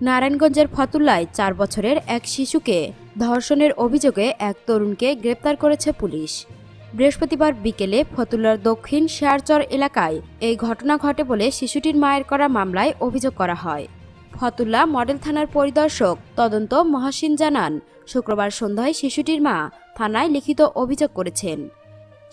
নারায়ণগঞ্জের ফতুল্লায় ৪ বছরের এক শিশুকে ধর্ষণের অভিযোগে এক তরুণকে গ্রেপ্তার করেছে পুলিশ। বৃহস্পতিবার বিকেলে ফতুল্লার দক্ষিণ শেয়ারচর এলাকায় এই ঘটনা ঘটে বলে শিশুটির মায়ের করা মামলায় অভিযোগ করা হয়। ফতুল্লা মডেল থানার পরিদর্শক তদন্ত মহাসিন জানান, শুক্রবার সন্ধ্যায় শিশুটির মা থানায় লিখিত অভিযোগ করেছেন।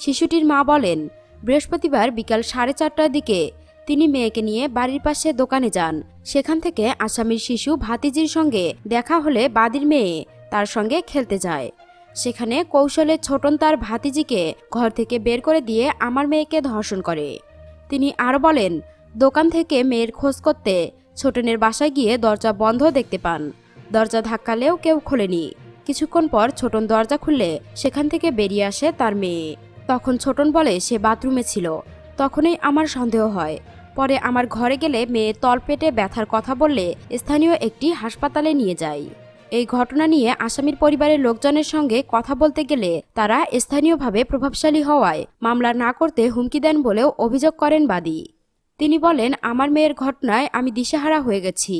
শিশুটির মা বলেন, বৃহস্পতিবার বিকাল 4:30টার দিকে তিনি মেয়েকে নিয়ে বাড়ির পাশে দোকানে যান। সেখান থেকে আসামির শিশু ভাতিজির সঙ্গে দেখা হলে বাদীর মেয়ে তার সঙ্গে খেলতে যায়। সেখানে কৌশলে ছোটন তার ভাতিজিকে ঘর থেকে বের করে দিয়ে আমার মেয়েকে ধর্ষণ করে। তিনি আরও বলেন, দোকান থেকে মেয়ের খোঁজ করতে ছোটনের বাসায় গিয়ে দরজা বন্ধ দেখতে পান। দরজা ধাক্কালেও কেউ খোলেনি। কিছুক্ষণ পর ছোটন দরজা খুললে সেখান থেকে বেরিয়ে আসে তার মেয়ে। তখন ছোটন বলে সে বাথরুমে ছিল। তখনই আমার সন্দেহ হয়। পরে আমার ঘরে গেলে মেয়ে তলপেটে ব্যথার কথা বললে স্থানীয় একটি হাসপাতালে নিয়ে যাই। এই ঘটনা নিয়ে আসামির পরিবারের লোকজনের সঙ্গে কথা বলতে গেলে তারা স্থানীয়ভাবে প্রভাবশালী হওয়ায় মামলা না করতে হুমকি দেন বলেও অভিযোগ করেন বাদী। তিনি বলেন, আমার মেয়ের ঘটনায় আমি দিশেহারা হয়ে গেছি।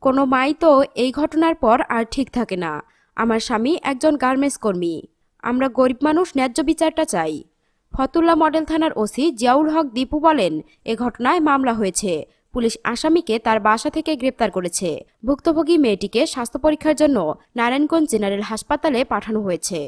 কোনো মাই তো এই ঘটনার পর আর ঠিক থাকে না। আমার স্বামী একজন গার্মেন্টস কর্মী। আমরা গরিব মানুষ ন্যায্য বিচারটা চাই। ফতুল্লা মডেল থানার ওসি জিয়াউল হক দীপু বলেন, এ ঘটনায় মামলা হয়েছে। পুলিশ আসামিকে তার বাসা থেকে গ্রেপ্তার করেছে। ভুক্তভোগী মেয়েটিকে স্বাস্থ্য পরীক্ষার জন্য নারায়ণগঞ্জ জেনারেল হাসপাতালে পাঠানো হয়েছে।